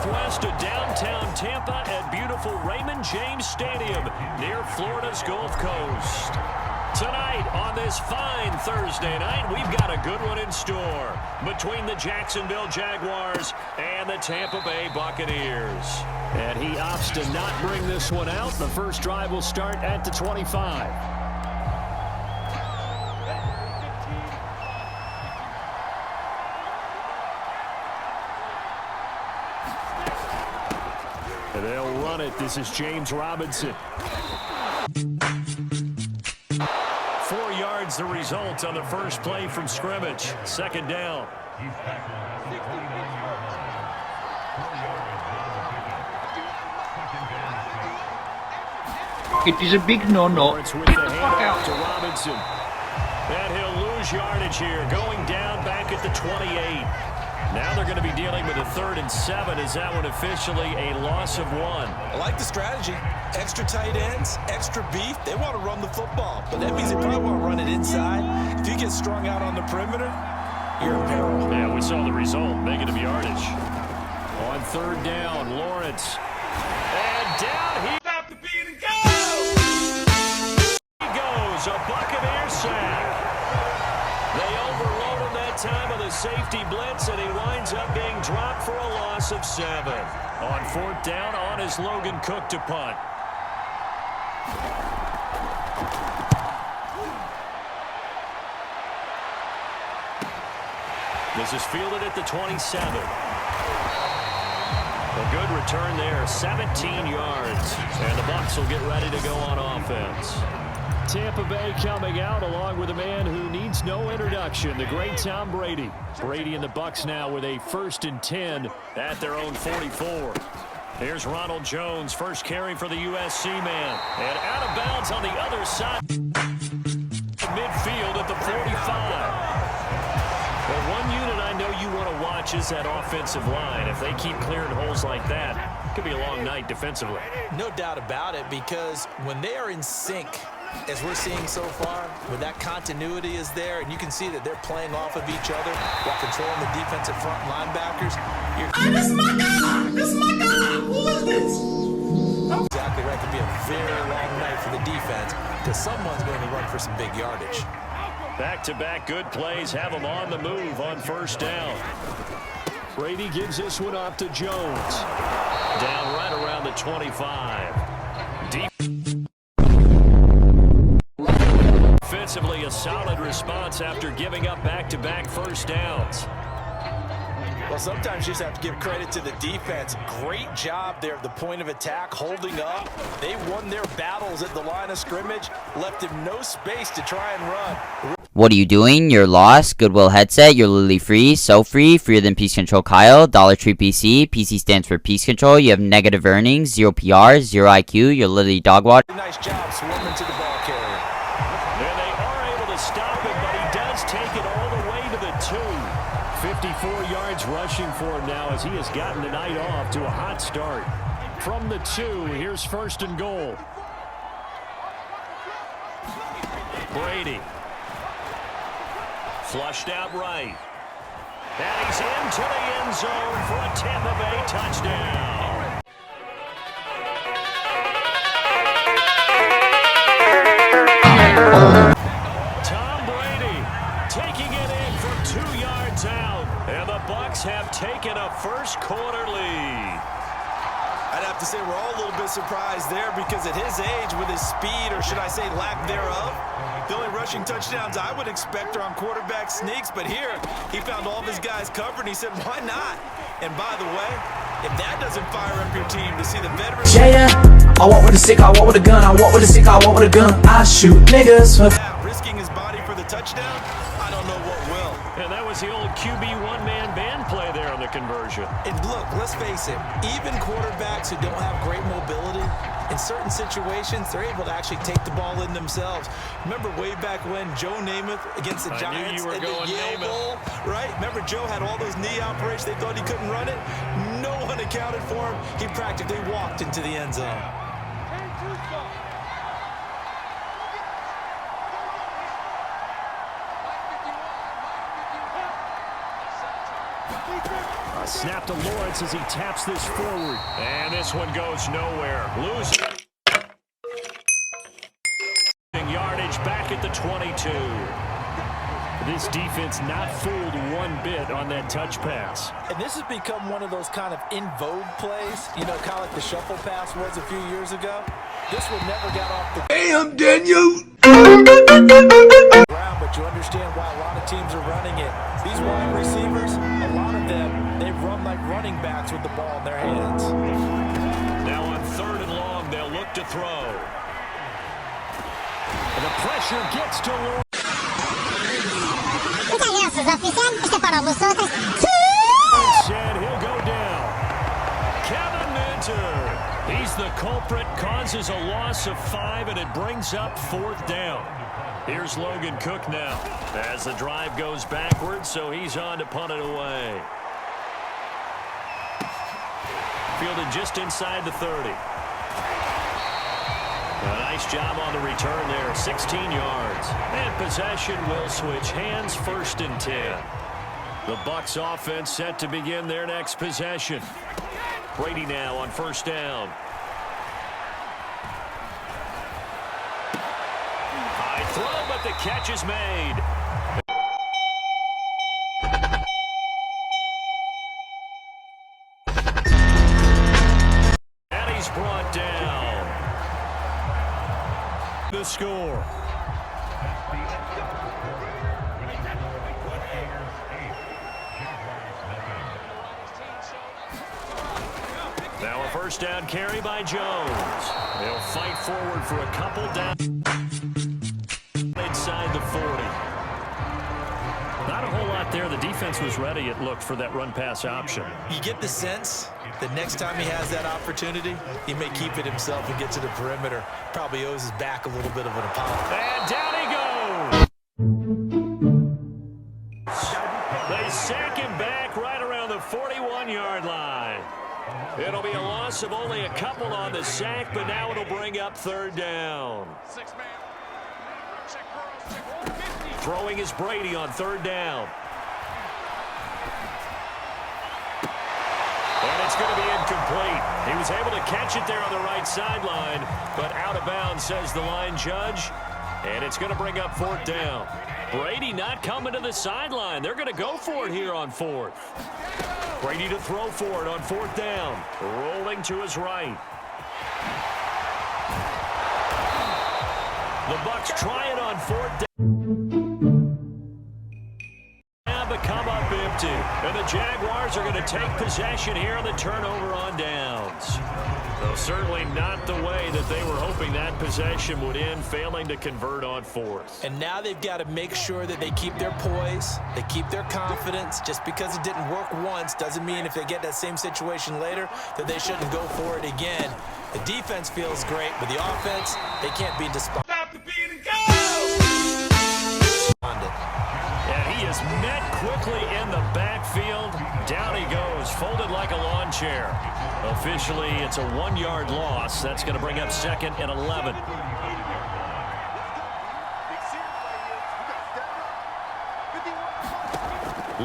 northwest of downtown Tampa at beautiful Raymond James Stadium near Florida's Gulf Coast. Tonight, on this fine Thursday night, we've got a good one in store between the Jacksonville Jaguars and the Tampa Bay Buccaneers. And he opts to not bring this one out. The first drive will start at the 25. They'll run it. This is James Robinson. 4 yards the result on the first play from scrimmage. Second down. It is a big no-no. Get the fuck out. To Robinson. And he'll lose yardage here. Going down back at the 28. Now they're going to be dealing with a 3rd and 7. Is that one officially a loss of 1? I like the strategy. Extra tight ends, extra beef. They want to run the football, but that means they probably want to run it inside. If you get strung out on the perimeter, you're in peril. Yeah, we saw the result. Negative yardage. On 3rd down, Lawrence. And down he... Stop the beat and go! He goes. A Buccaneer sack. They overload him that time with a safety blitz, and he winds up being dropped for a loss of 7. On 4th down, on is Logan Cook to punt. This is fielded at the 27. A good return there, 17 yards. And the Bucs will get ready to go on offense. Tampa Bay coming out along with a man who needs no introduction, the great Tom Brady. Brady and the Bucs now with a 1st and 10 at their own 44. Here's Ronald Jones, first carry for the USC man. And out of bounds on the other side. Midfield at the 45. Well, one unit I know you want to watch is that offensive line. If they keep clearing holes like that, it could be a long night defensively. No doubt about it, because when they are in sync, as we're seeing so far, when that continuity is there, and you can see that they're playing off of each other while controlling the defensive front linebackers. This is my guy! This is my guy! Who is this? Exactly right. It could be a very long night for the defense because someone's going to run for some big yardage. Back-to-back good plays have them on the move on 1st down. Brady gives this one off to Jones. Down right around the 25. Deep. Offensively, a solid response after giving up back-to-back first downs. Well, sometimes you just have to give credit to the defense. Great job there at the point of attack, holding up. They won their battles at the line of scrimmage, left him no space to try and run. What are you doing? You're lost. Goodwill headset. You're literally free. So free. Freer than Peace Control Kyle. Dollar Tree PC. PC stands for Peace Control. You have negative earnings, 0 PR, 0 IQ. You're literally dog water. Nice job swarming to the ball carrier. And they are able to stop him, but he does take it all the way to the 2. 54 yards rushing for him now as he has gotten the night off to a hot start. From the 2, here's 1st and goal. Brady. Flushed out right. And he's into the end zone for a Tampa Bay touchdown. Tom Brady taking it in from 2 yards out. And the Bucs have taken a first quarter lead. I'd have to say we're all a little bit surprised there because at his age, with his speed, or should I say lack thereof, the only rushing touchdowns I would expect are on quarterback sneaks. But here, he found all of his guys covered, and he said, why not? And by the way, if that doesn't fire up your team to see the veterans... Yeah, I walk with a stick, I walk with a gun, I walk with a stick, I walk with a gun, I shoot niggas. Risking his body for the touchdown, I don't know what will. And that was the old QB one-man band play there on the conversion. And look, let's face it, even quarterbacks who don't have great mobility, in certain situations, they're able to actually take the ball in themselves. Remember way back when Joe Namath against the Giants at the Yale Bowl, right? Remember Joe had all those knee operations. They thought he couldn't run it. No one accounted for him. He practically walked into the end zone. snap to Lawrence as he taps this forward. And this one goes nowhere. Losing yardage back at the 22. This defense not fooled one bit on that touch pass. And this has become one of those kind of in vogue plays, you know, kind of like the shuffle pass was a few years ago. This one never got off the Damn, Daniel! ground, but you understand why a lot of teams are running it. These wide receivers, a lot of them, they run like running backs with the ball in their hands. Now on 3rd and long, they'll look to throw. And the pressure gets to Lawrence. And he'll go down. Kevin Minter. He's the culprit, causes a loss of 5, and it brings up 4th down. Here's Logan Cook now as the drive goes backwards, so he's on to punt it away. Fielded just inside the 30. A nice job on the return there, 16 yards. And possession will switch hands, 1st and 10. The Bucs offense set to begin their next possession. Brady now on 1st down. High throw, but the catch is made. And he's brought down. The score. Now a 1st down carry by Jones. They'll fight forward for a couple down inside the 40. Not a whole lot there. The defense was ready, it looked, for that run-pass option. You get the sense that next time he has that opportunity, he may keep it himself and get to the perimeter. Probably owes his back a little bit of an apology. And down he goes. They sack him back right around the 41-yard line. It'll be a loss of only a couple on the sack, but now it'll bring up 3rd down. Throwing is Brady on 3rd down. And it's going to be incomplete. He was able to catch it there on the right sideline, but out of bounds, says the line judge. And it's going to bring up 4th down. Brady not coming to the sideline. They're going to go for it here on 4th. Brady to throw for it on 4th down. Rolling to his right. The Bucs try it on 4th down. But come up empty. And the Jaguars are going to take possession here on the turnover on downs. Though certainly not the way that they were hoping that possession would end, failing to convert on 4th. And now they've got to make sure that they keep their poise, they keep their confidence. Just because it didn't work once doesn't mean if they get that same situation later that they shouldn't go for it again. The defense feels great, but the offense, they can't be despondent. Stop the beat and go! And he is met quickly in the backfield. Down he goes, folded like a lawn chair. Officially, it's a 1-yard loss. That's going to bring up 2nd and 11.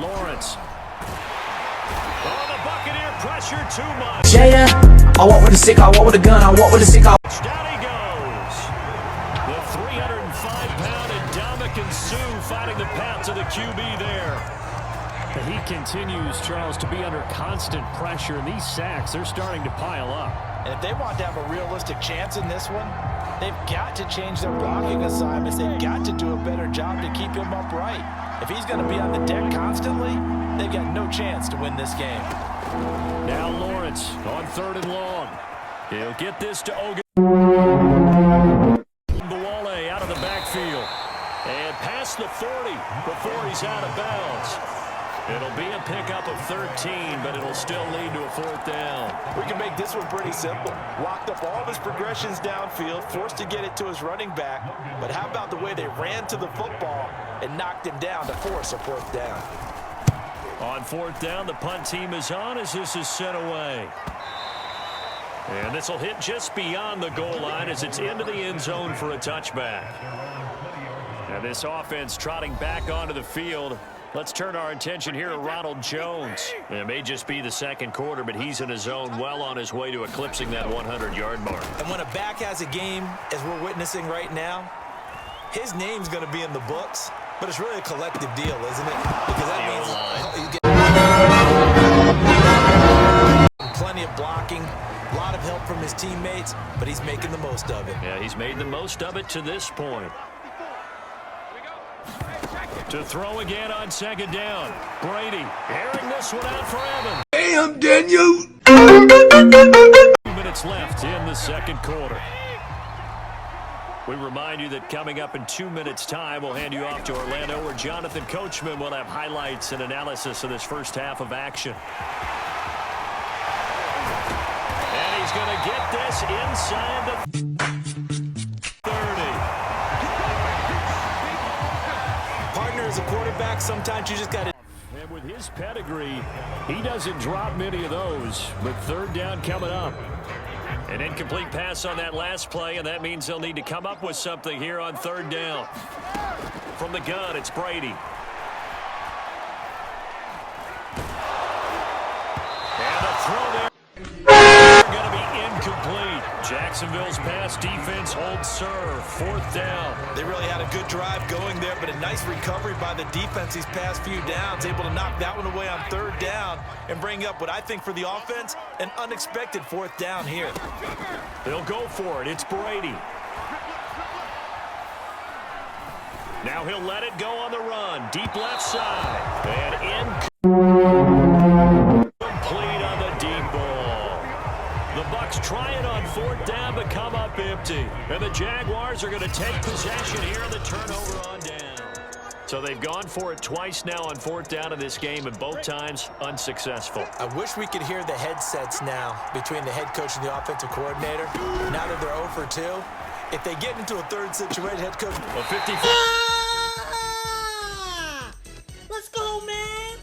Lawrence. Oh, the Buccaneer pressure too much. Yeah, I walk with a stick, I walk with a gun, I walk with a stick, Down he goes. The 305-pound Ndamukong Suh fighting the path to the QB there. He continues, Charles, to be under constant pressure, and these sacks, they're starting to pile up. And if they want to have a realistic chance in this one, they've got to change their blocking assignments. They've got to do a better job to keep him upright. If he's going to be on the deck constantly, they've got no chance to win this game. Now Lawrence on 3rd and long. He'll get this to Ogun. Bawale out of the backfield. And past the 40 before he's out of bounds. It'll be a pickup of 13, but it'll still lead to a 4th down. We can make this one pretty simple. Locked up all of his progressions downfield, forced to get it to his running back. But how about the way they ran to the football and knocked him down to force a 4th down? On 4th down, the punt team is on as this is sent away. And this will hit just beyond the goal line as it's into the end zone for a touchback. Now this offense trotting back onto the field Let's turn our attention here to Ronald Jones. It may just be the second quarter, but he's in his zone, well on his way to eclipsing that 100-yard mark. And when a back has a game, as we're witnessing right now, his name's going to be in the books, but it's really a collective deal, isn't it? Because that means plenty of blocking, a lot of help from his teammates, but he's making the most of it. Yeah, he's made the most of it to this point. To throw again on second down. Brady airing this one out for Evans. Damn, Daniel! 2 minutes left in the second quarter. We remind you that coming up in 2 minutes' time, we'll hand you off to Orlando, where Jonathan Coachman will have highlights and analysis of this first half of action. And he's going to get this inside the 30. Partner, as a quarterback, sometimes you just got to... And with his pedigree, he doesn't drop many of those. But third down coming up. An incomplete pass on that last play, and that means they'll need to come up with something here on third down. From the gun, it's Brady. And the throw there going to be incomplete. Jacksonville's pass defense holds serve. Fourth down. They really had a good drive going there, but a nice recovery by the defense these past few downs, able to knock that one away on third down and bring up what I think for the offense, an unexpected fourth down here. They'll go for it. It's Brady. Now he'll let it go on the run. Deep left side. And incomplete on the deep ball. The Bucs try it on fourth down, but come up empty. And the Jaguars are going to take possession here on the turnover on down. So they've gone for it twice now on fourth down in this game, and both times unsuccessful. I wish we could hear the headsets now between the head coach and the offensive coordinator. Now that they're 0 for 2, if they get into a third situation, head coach... A 54. Let's go, man.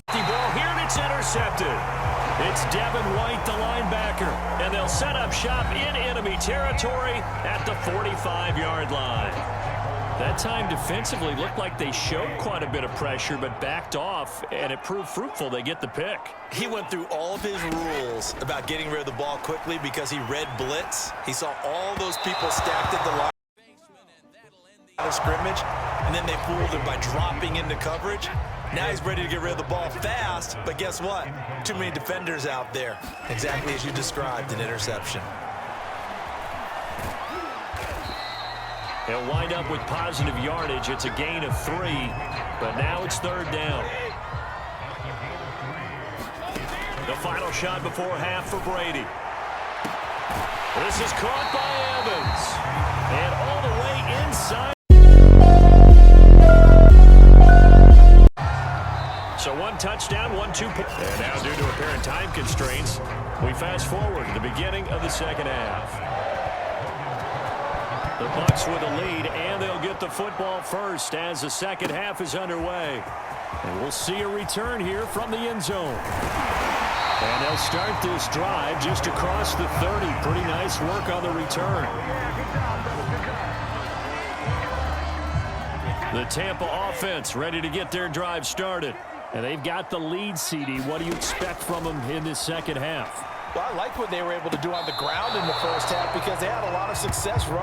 Ball here, and it's intercepted. It's Devin White, the linebacker, and they'll set up shop in enemy territory at the 45-yard line. That time defensively looked like they showed quite a bit of pressure, but backed off, and it proved fruitful. They get the pick. He went through all of his rules about getting rid of the ball quickly because he read blitz. He saw all those people stacked at the line of scrimmage, and then they fooled him by dropping into coverage. Now he's ready to get rid of the ball fast, but guess what? Too many defenders out there. Exactly as you described, an interception. He'll wind up with positive yardage. It's a gain of 3, but now it's third down. The final shot before half for Brady. This is caught by Evans. And all the way inside. So 1 touchdown, 1-2. And now due to apparent time constraints, we fast forward to the beginning of the second half. The Bucs with a lead, and they'll get the football first as the second half is underway. And we'll see a return here from the end zone. And they'll start this drive just across the 30. Pretty nice work on the return. The Tampa offense ready to get their drive started. And they've got the lead, CD. What do you expect from them in this second half? Well, I like what they were able to do on the ground in the first half because they had a lot of success running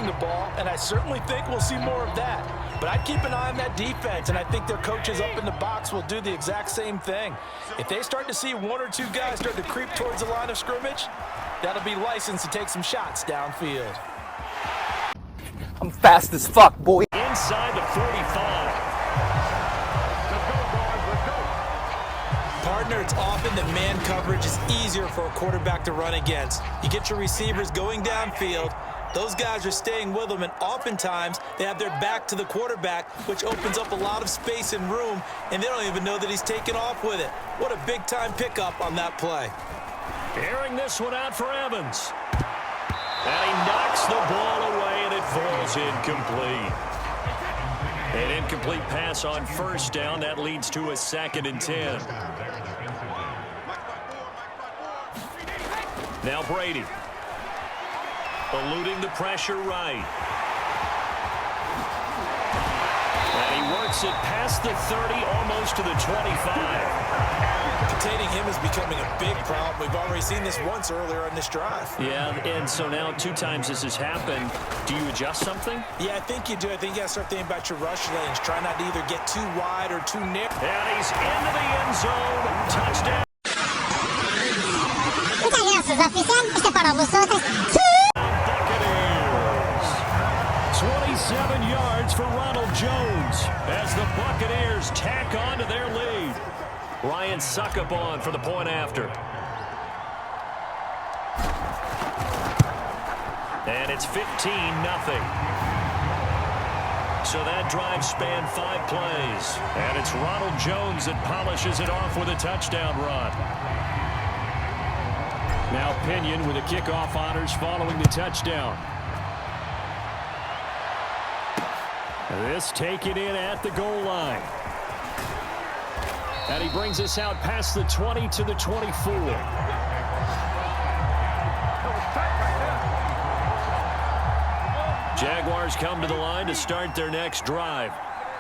the ball, and I certainly think we'll see more of that. But I'd keep an eye on that defense, and I think their coaches up in the box will do the exact same thing. If they start to see 1 or 2 guys start to creep towards the line of scrimmage, that'll be licensed to take some shots downfield. I'm fast as fuck, boy. Inside the 45. Partner, it's often that man coverage is easier for a quarterback to run against. You get your receivers going downfield. Those guys are staying with them, and oftentimes they have their back to the quarterback, which opens up a lot of space and room, and they don't even know that he's taken off with it. What a big-time pickup on that play. Airing this one out for Evans. And he knocks the ball away, and it falls incomplete. An incomplete pass on first down. That leads to a 2nd and 10. Now Brady. Eluding the pressure right. He works it past the 30, almost to the 25. Containing him is becoming a big problem. We've already seen this once earlier on this drive. Yeah, and so now 2 times this has happened. Do you adjust something? Yeah, I think you do. I think you got to start thinking about your rush lanes. Try not to either get too wide or too narrow. And he's into the end zone. Touchdown. Buccaneers. 27 yards for Ronald Jones as the Buccaneers tack on to their lead. Ryan Succop for the point after. And it's 15-0. So that drive spanned 5 plays. And it's Ronald Jones that polishes it off with a touchdown run. Now Pinion with the kickoff honors following the touchdown. This taken in at the goal line. And he brings us out past the 20 to the 24. Jaguars come to the line to start their next drive.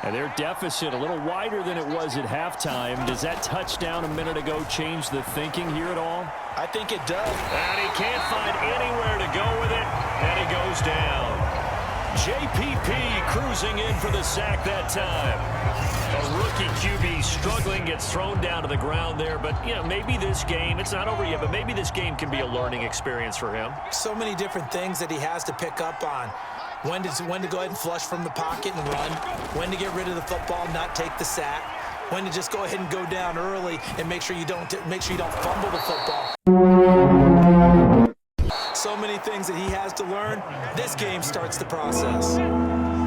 And their deficit a little wider than it was at halftime. Does that touchdown a minute ago change the thinking here at all? I think it does. And he can't find anywhere to go with it. And he goes down. JPP cruising in for the sack that time. A rookie QB struggling, gets thrown down to the ground there. But, you know, maybe this game, it's not over yet, but maybe this game can be a learning experience for him. So many different things that he has to pick up on. When to go ahead and flush from the pocket and run. When to get rid of the football, not take the sack. When to just go ahead and go down early and make sure you don't fumble the football. So many things that he has to learn. This game starts the process.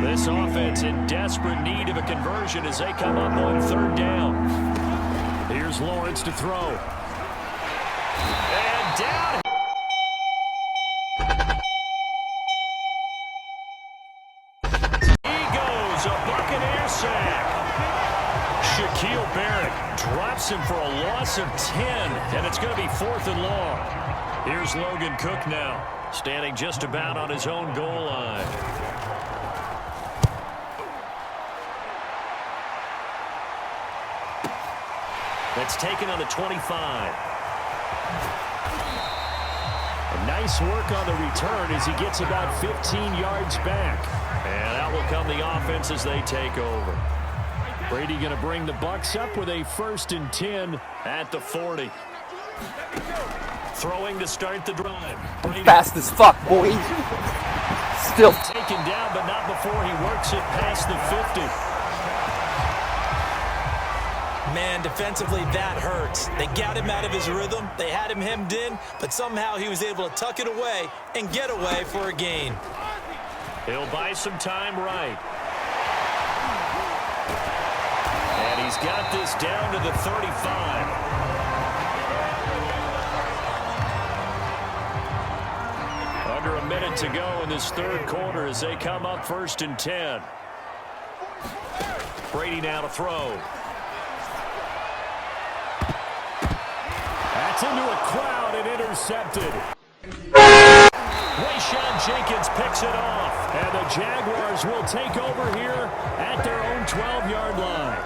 This offense in desperate need of a conversion as they come up on 3rd down. Here's Lawrence to throw. And down. He goes, a Buccaneer sack. Shaquille Barrett drops him for a loss of 10, and it's going to be 4th and long. Here's Logan Cook now, standing just about on his own goal line. That's taken on the 25. A nice work on the return as he gets about 15 yards back. And out will come the offense as they take over. Brady going to bring the Bucs up with a 1st and 10 at the 40. Throwing to start the drive. Brady Fast as fuck, boy. Still taken down, but not before he works it past the 50. Man, defensively, that hurts. They got him out of his rhythm. They had him hemmed in, but somehow he was able to tuck it away and get away for a gain. He'll buy some time right. And he's got this down to the 35. Under a minute to go in this 3rd quarter as they come up 1st and 10. Brady now to throw. That's into a crowd and intercepted. Wayshawn Jenkins picks it off, and the Jaguars will take over here at their own 12-yard line.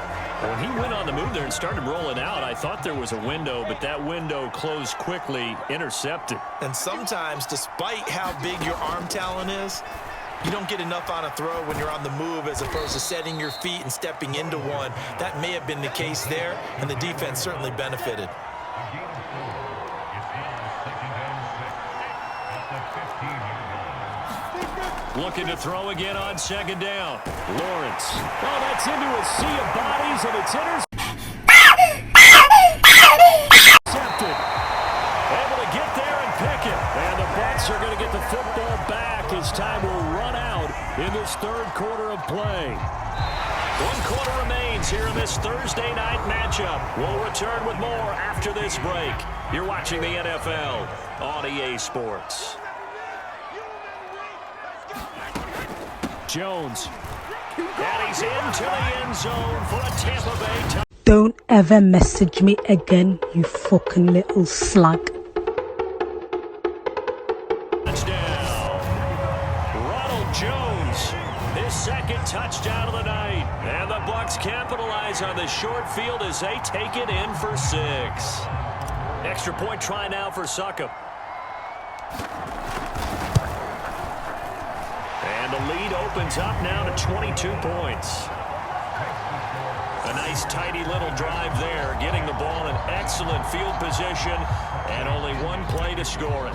When he went on the move there and started rolling out, I thought there was a window, but that window closed quickly, intercepted. And sometimes, despite how big your arm talent is, you don't get enough on a throw when you're on the move as opposed to setting your feet and stepping into one. That may have been the case there, and the defense certainly benefited. Looking to throw again on 2nd down. Lawrence. Oh, that's into a sea of bodies, and it's intercepted. Able to get there and pick it. And the Bucs are going to get the football back as time will run out in this 3rd quarter of play. 1 quarter remains here in this Thursday night matchup. We'll return with more after this break. You're watching the NFL on EA Sports. Jones. And he's into the end zone for a Tampa Bay touchdown. Don't ever message me again, you fucking little slug. Ronald Jones, his 2nd touchdown of the night. And the guys on the short field as they take it in for 6. Extra point try now for Succop. And the lead opens up now to 22 points. A nice tidy little drive there, getting the ball in excellent field position, and only one play to score it.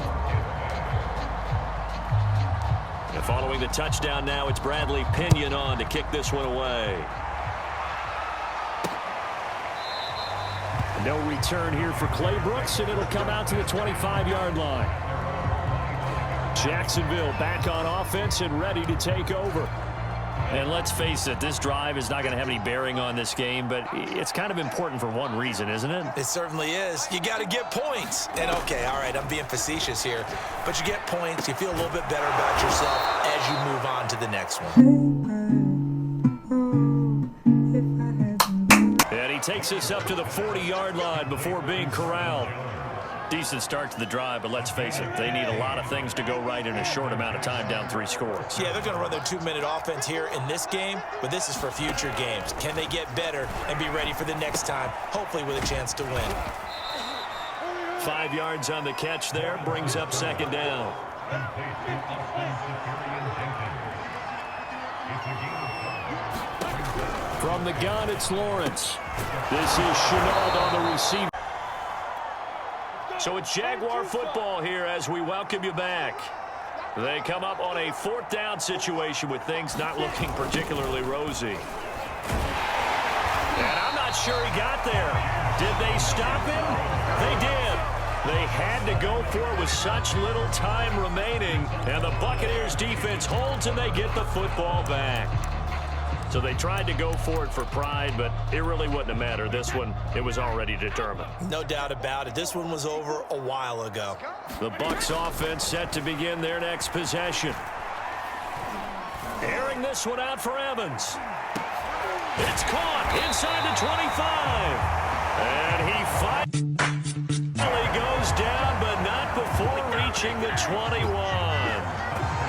And following the touchdown now, it's Bradley Pinion on to kick this one away. No return here for Clay Brooks, and it'll come out to the 25-yard line. Jacksonville back on offense and ready to take over. And let's face it, this drive is not going to have any bearing on this game, but it's kind of important for one reason, isn't it? It certainly is. You got to get points. And, okay, all right, I'm being facetious here, but you get points, you feel a little bit better about yourself as you move on to the next one. And he takes us up to the 40-yard line before being corralled. Decent start to the drive, but let's face it, they need a lot of things to go right in a short amount of time, down 3 scores. Yeah, they're going to run their 2-minute offense here in this game, but this is for future games. Can they get better and be ready for the next time, hopefully with a chance to win? 5 yards on the catch there, brings up 2nd down. From the gun, it's Lawrence. This is Chenault on the receiver. So it's Jaguar football here as we welcome you back. They come up on a 4th down situation with things not looking particularly rosy. And I'm not sure he got there. Did they stop him? They did. They had to go for it with such little time remaining. And the Buccaneers defense holds and they get the football back. So they tried to go for it for pride, but it really wouldn't have mattered. This one, it was already determined. No doubt about it. This one was over a while ago. The Bucs offense set to begin their next possession. Airing this one out for Evans. It's caught inside the 25. And he finally goes down, but not before reaching the 21.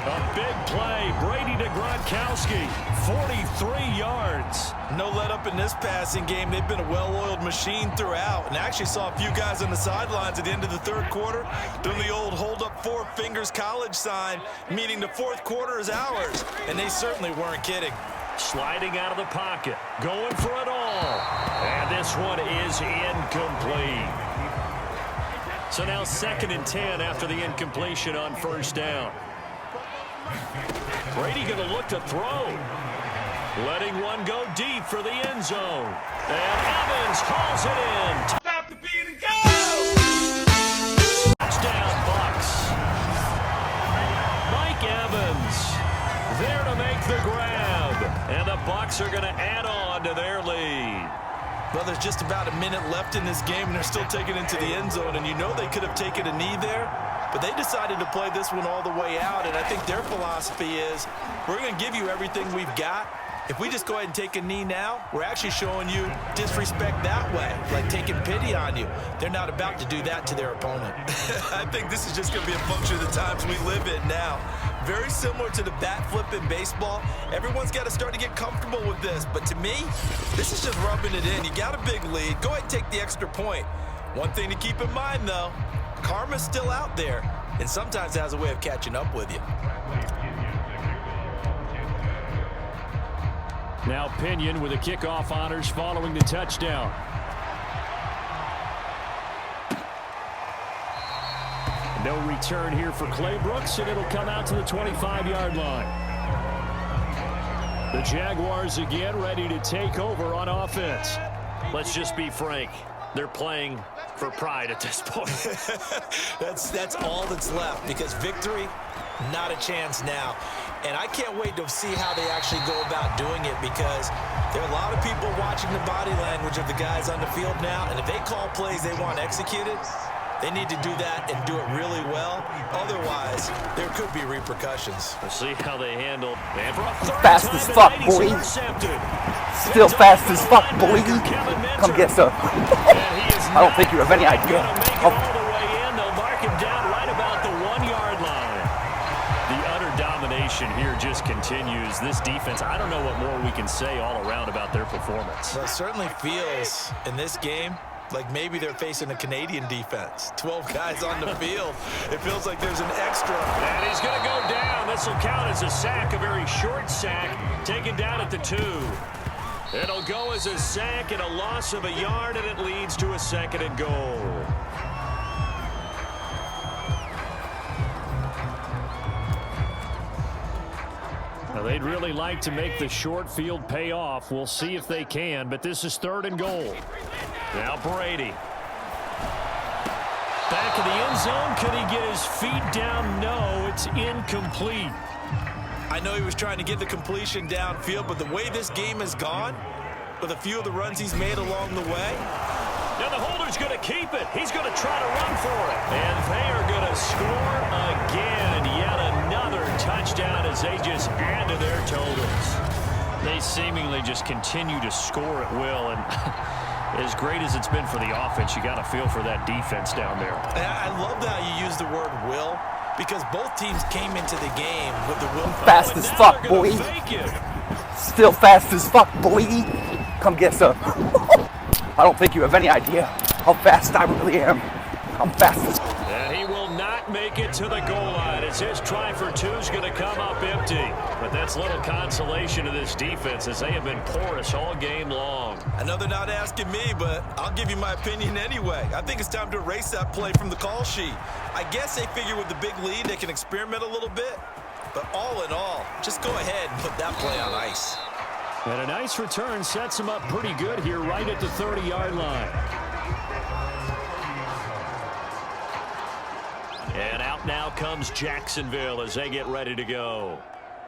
A big play. Brady to Gronkowski. 43 yards. No let up in this passing game. They've been a well-oiled machine throughout. And I actually saw a few guys on the sidelines at the end of the 3rd quarter doing the old hold up 4 fingers college sign, meaning the 4th quarter is ours. And they certainly weren't kidding. Sliding out of the pocket. Going for it all. And this one is incomplete. So now 2nd and 10 after the incompletion on 1st down. Brady going to look to throw. Letting one go deep for the end zone. And Evans hauls it in. Stop the beat and go! Touchdown, Bucs. Mike Evans there to make the grab. And the Bucs are going to add on to their lead. Well, there's just about a minute left in this game, and they're still taking it into the end zone. And you know they could have taken a knee there, but they decided to play this one all the way out. And I think their philosophy is, we're going to give you everything we've got. If we just go ahead and take a knee now, we're actually showing you disrespect that way, like taking pity on you. They're not about to do that to their opponent. I think this is just going to be a function of the times we live in now. Very similar to the bat flip in baseball. Everyone's got to start to get comfortable with this. But to me, this is just rubbing it in. You got a big lead. Go ahead and take the extra point. One thing to keep in mind, though, karma's still out there, and sometimes it has a way of catching up with you. Now Pinion with the kickoff honors following the touchdown. No return here for Clay Brooks, and it'll come out to the 25-yard line. The Jaguars again ready to take over on offense. Let's just be frank. They're playing for pride at this point. That's all that's left, because victory, not a chance now. And I can't wait to see how they actually go about doing it, because there are a lot of people watching the body language of the guys on the field now, and if they call plays they want executed, they need to do that and do it really well. Otherwise, there could be repercussions. We'll see how they handle. And for a third Fast time as fuck, tonight, he's boy. intercepted. Still fast as fuck, boy. Come get some. And he is I don't think you have any not idea. gonna make it all the way in. They'll mark him down right about the 1-yard line. The utter domination here just just continues. This defense, I don't know what more we can say all around about their performance. Well, it certainly feels in this game like maybe they're facing a Canadian defense. 12 guys on the field. It feels like there's an extra. And he's going to go down. This will count as a sack, a very short sack, taken down at the 2. It'll go as a sack and a loss of a yard, and it leads to a 2nd and goal. Now, they'd really like to make the short field pay off. We'll see if they can, but this is 3rd and goal. Now Brady. Back in the end zone. Could he get his feet down? No, it's incomplete. I know he was trying to get the completion downfield, but the way this game has gone, with a few of the runs he's made along the way. Now the holder's going to keep it. He's going to try to run for it. And they are going to score again. Yet another touchdown as they just add to their totals. They seemingly just continue to score at will. And as great as it's been for the offense, you got to feel for that defense down there. I love how you use the word will, because both teams came into the game with the will. Fast as fuck, boy. Still fast as fuck, boy. Come get some. I don't think you have any idea how fast I really am. I'm fast as fuck. And he will not make it to the goal line as his try for 2 is going to come up empty. But that's little consolation to this defense as they have been porous all game long. I know they're not asking me, but I'll give you my opinion anyway. I think it's time to erase that play from the call sheet. I guess they figure with the big lead they can experiment a little bit. But all in all, just go ahead and put that play on ice. And a nice return sets him up pretty good here right at the 30-yard line. And out now comes Jacksonville as they get ready to go.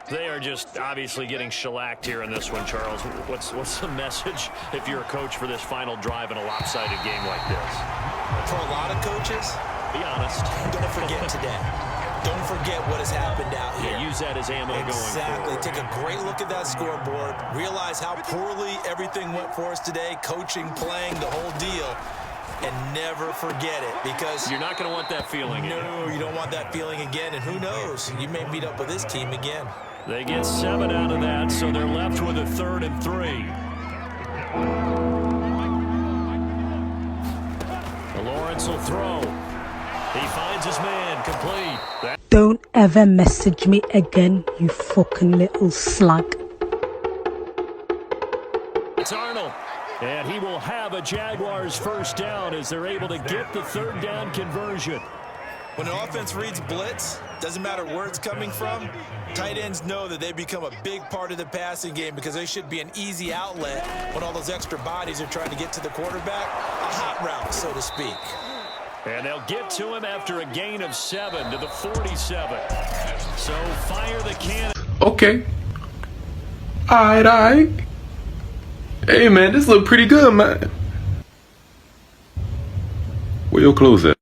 They are just obviously getting shellacked here in this one, Charles. What's the message if you're a coach for this final drive in a lopsided game like this? For a lot of coaches, be honest. Don't forget today. Don't forget what has happened out here. Yeah, use that as ammo going forward. Exactly. Take a great look at that scoreboard. Realize how poorly everything went for us today. Coaching, playing, the whole deal. And never forget it, because you're not going to want that feeling. No, you don't want that feeling again. And who knows? You may meet up with this team again. They get 7 out of that, so they're left with a 3rd and 3. Lawrence will throw. He finds his man, complete. Don't ever message me again, you fucking little slag. It's Arnold. And he will have a Jaguars first down as they're able to get the 3rd down conversion. When an offense reads blitz, doesn't matter where it's coming from, tight ends know that they become a big part of the passing game because they should be an easy outlet when all those extra bodies are trying to get to the quarterback. A hot route, so to speak. And they'll get to him after a gain of 7 to the 47. So fire the cannon. Okay. All right. Hey, man, this look pretty good, man. Where your clothes at?